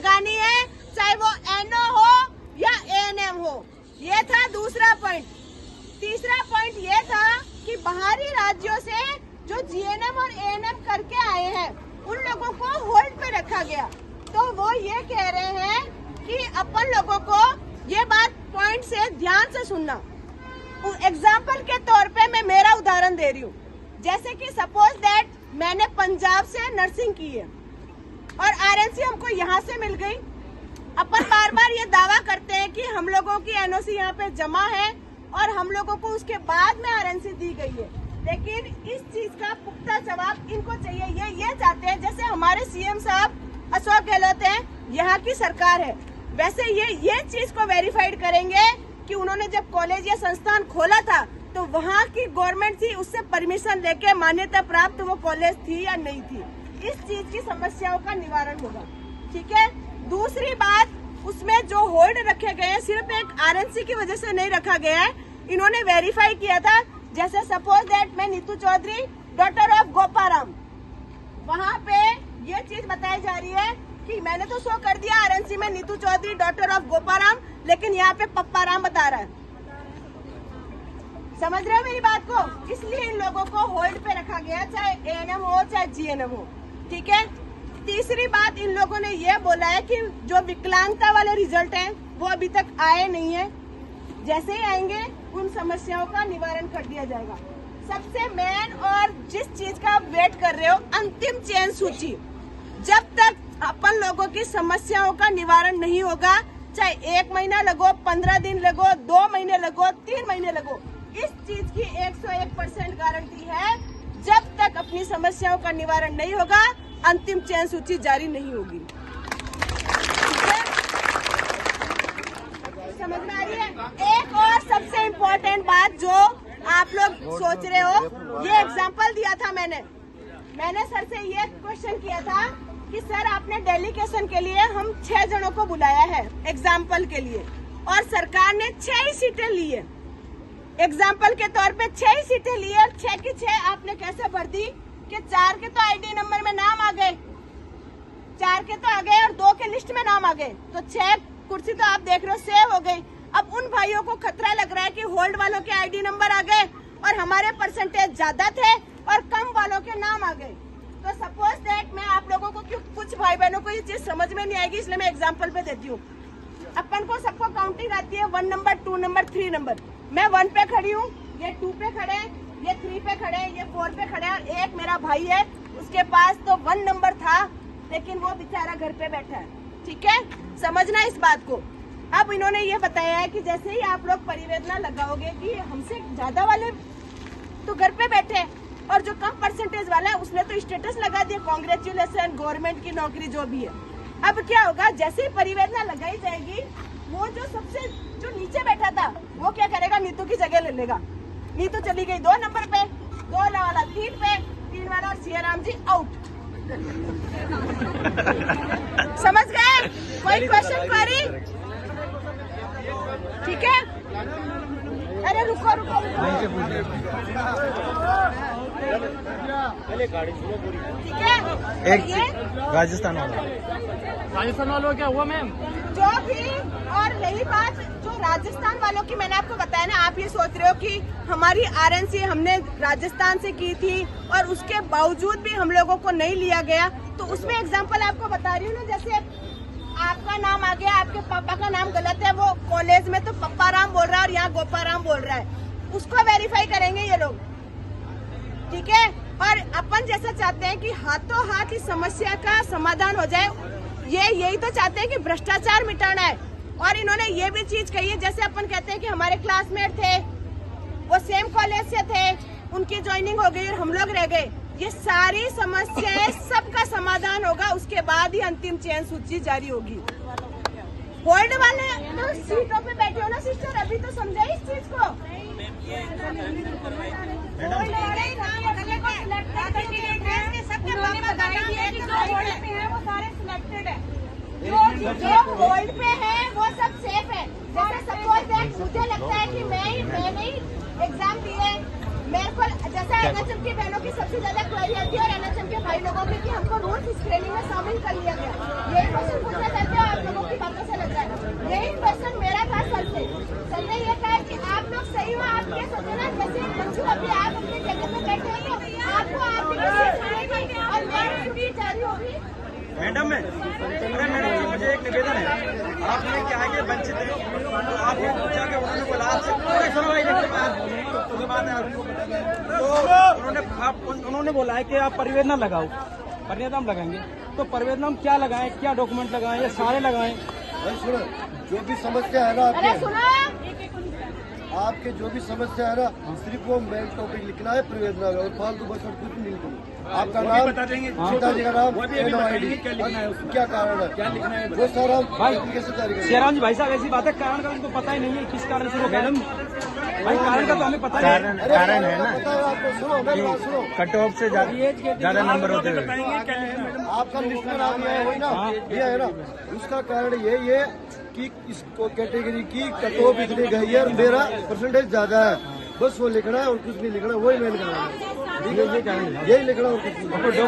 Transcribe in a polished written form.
लगानी है, चाहे वो एनओ हो या एएनएम हो। ये था दूसरा पॉइंट। तीसरा पॉइंट ये था कि बाहरी राज्यों से जो जीएनएम और एएनएम करके आए हैं उन लोगों को होल्ड पे रखा गया। तो वो ये कह रहे हैं कि अपन लोगों को ये बात पॉइंट से ध्यान से सुनना। एग्जाम्पल के तौर पे मैं मेरा उदाहरण दे रही हूँ। जैसे कि सपोज दैट मैंने पंजाब से नर्सिंग की है और आरएनसी हमको यहाँ से मिल गई। अपन बार बार ये दावा करते हैं कि हम लोगों की एनओसी यहाँ पे जमा है और हम लोगों को उसके बाद में आरएनसी दी गई है, लेकिन इस चीज का पुख्ता जवाब इनको चाहिए। ये चाहते हैं, जैसे हमारे सीएम साहब अशोक गहलोत हैं, यहाँ की सरकार है, वैसे ये चीज को वेरीफाइड करेंगे कि उन्होंने जब कॉलेज या संस्थान खोला था तो वहाँ की गवर्नमेंट थी, उससे परमिशन लेके मान्यता प्राप्त वो कॉलेज थी या नहीं थी। इस चीज की समस्याओं का निवारण होगा। ठीक है। दूसरी बात, उसमें जो होल्ड रखे गए हैं सिर्फ एक आरएनसी की वजह से नहीं रखा गया है, इन्होंने वेरीफाई किया था। जैसे सपोज दैट मैं नीतू चौधरी डॉटर ऑफ गोपाराम, वहाँ पे ये चीज बताई जा रही है कि मैंने तो शो कर दिया आरएनसी में नीतू चौधरी डॉटर ऑफ गोपाराम, लेकिन यहाँ पे पप्पा राम बता रहा है। समझ रहे हो मेरी बात को? इसलिए इन लोगों को होल्ड पे रखा गया, चाहे एएनएम हो चाहे जीएनएम हो। ठीक है। तीसरी बात, इन लोगों ने ये बोला है कि जो विकलांगता वाले रिजल्ट हैं वो अभी तक आए नहीं है, जैसे ही आएंगे उन समस्याओं का निवारण कर दिया जाएगा। सबसे मेन और जिस चीज का आप वेट कर रहे हो, अंतिम चयन सूची। जब तक अपन लोगों की समस्याओं का निवारण नहीं होगा, चाहे 1 महीना लगो, 15 दिन लगो, 2 महीने लगो, 3 महीने लगो, इस चीज की 101% गारंटी है। जब तक अपनी समस्याओं का निवारण नहीं होगा, अंतिम चयन सूची जारी नहीं होगी। समझ में आ रही है? एक और सबसे इम्पोर्टेंट बात जो आप लोग सोच रहे हो, ये एग्जाम्पल दिया था मैंने सर से ये क्वेश्चन किया था कि सर आपने डेलीगेशन के लिए हम 6 जनों को बुलाया है एग्जाम्पल के लिए, और सरकार ने 6 ही सीटें ली है। एग्जाम्पल के तौर पे 6 ही सीटें ली है, 6 की 6 आपने कैसे भर दी कि 4 के तो आईडी नंबर में नाम आ गए, 4 के तो आ गए और 2 के लिस्ट में नाम आ गए, तो 6 कुर्सी तो आप देख रहे हो सेव हो गई। अब उन भाइयों को खतरा लग रहा है कि होल्ड वालों के आईडी नंबर आ गए और हमारे परसेंटेज ज्यादा थे और कम वालों के नाम आ गए। तो सपोज दैट मैं आप लोगों को, कुछ भाई बहनों को ये चीज समझ में नहीं आएगी, इसलिए मैं एग्जाम्पल पे देती हूँ। अपन को सबको काउंटिंग आती है 1 नंबर, 2 नंबर, 3 नंबर। मैं 1 पे खड़ी हूँ, ये 2 पे खड़े हैं, ये 3 पे खड़े हैं, ये 4 पे खड़े हैं, और एक मेरा भाई है, उसके पास तो 1 नंबर था लेकिन वो बेचारा घर पे बैठा है। ठीक है, समझना इस बात को। अब इन्होंने ये बताया है कि जैसे ही आप लोग परिवेदना लगाओगे कि हमसे ज्यादा वाले तो घर पे बैठे और जो कम परसेंटेज वाला है उसने तो स्टेटस लगा दिया, कांग्रेचुलेशन, गवर्नमेंट की नौकरी जो भी है। अब क्या होगा, जैसे ही परिवेदना लगाई जाएगी, वो जो नीचे बैठा था वो क्या करेगा, नीतू की जगह ले लेगा। नीतू चली गई 2 नंबर पे, 2 वाला 3 पे, 3 वाला और सियाराम जी आउट। समझ गए? कोई क्वेश्चन क्वेरी? ठीक है। अरे रुको। ठीक है। एक राजस्थान वालों क्या हुआ मैम? जो भी, और रही बात जो राजस्थान वालों की, मैंने आपको बताया ना, आप ये सोच रहे हो कि हमारी आरएनसी हमने राजस्थान से की थी और उसके बावजूद भी हम लोगों को नहीं लिया गया, तो उसमें एग्जांपल आपको बता रही हूँ ना। जैसे आपका नाम आ गया, आपके पापा का नाम गलत है, वो कॉलेज में तो पप्पा राम बोल रहा है और यहाँ गोपाराम बोल रहा है, उसको वेरीफाई करेंगे ये लोग। ठीक है। और अपन जैसा चाहते हैं कि हाथों हाथ इस समस्या का समाधान हो जाए, यही तो चाहते हैं कि भ्रष्टाचार मिटाना है। और इन्होंने ये भी चीज कही है, जैसे अपन कहते हैं कि हमारे क्लासमेट थे, वो सेम कॉलेज से थे, उनकी ज्वाइनिंग हो गई और हम लोग रह गए। ये सारी समस्याएं सबका समाधान होगा, उसके बाद ही अंतिम चयन सूची जारी होगी। होल्ड वाले तो सीटों पे बैठे हो ना सिस्टर, अभी तो समझा इस चीज को। जो होल्ड पे है वो सब सेफ है। जैसे सपोज दैट मुझे लगता है कि मैंने एग्जाम दिए, मेरे को जैसे एनएचएम की बहनों की सबसे ज्यादा क्वेरी आती है और एनएचएम के भाई लोगों की कि हमको रूल्स स्क्रीनिंग में शामिल कर लिया गया। यही क्वेश्चन पूछना चाहते हो, आप लोगों की बातों से लग रहा है। यही क्वेश्चन मेरा था सर से। सर ने ये कहा कि आप लोग सही हो, आप ये सोचो ना जैसे मंजू अभी आप अपनी जगह पे बैठे हो तो आपको आपकी मिलेगी और मेरी छुट्टी जारी होगी। मैडम अरे मैडम जी, मुझे एक निवेदन है। आपने क्या है कि वंचित है, तो आपने पूछा कि उन्होंने बोला आपसे तो उन्होंने बोला है कि आप परिवेदना लगाओ, परिवेदन लगाएंगे। तो परिवेदन क्या लगाएं, क्या डॉक्यूमेंट लगाएं, या सारे लगाएं? सुनो, जो भी समस्या है ना अरे सुनो, आपके जो भी समस्या है ना, सिर्फ वो मेन टॉपिक लिखना है परिवेदना में, और फालतू बस और कुछ नहीं लिखना। आपका नाम, पिताजी का नाम, NOID, क्या कारण है, क्या लिखना है वो सारा भाई कैसे जारी करेंगे? शेराम जी भाई साहब, ऐसी बात है, कारण का उनको पता ही नहीं है किस कारण से वो मैडम भाई कारण का तो हमें पता नहीं है। कारण है ना, पता है आपको। सुनो मेरी बात सुनो, कट ऑफ से ज्यादा नंबर होते हैं। आपका लिस्ट में नाम है वही ना, ये है ना, उसका कारण ये कि इस कैटेगरी की कट ऑफ इतनी गई है और मेरा परसेंटेज ज्यादा है, बस वो लिखना है और कुछ नहीं लिखना, वही मेन कारण है। यही लिखना और कुछ नहीं।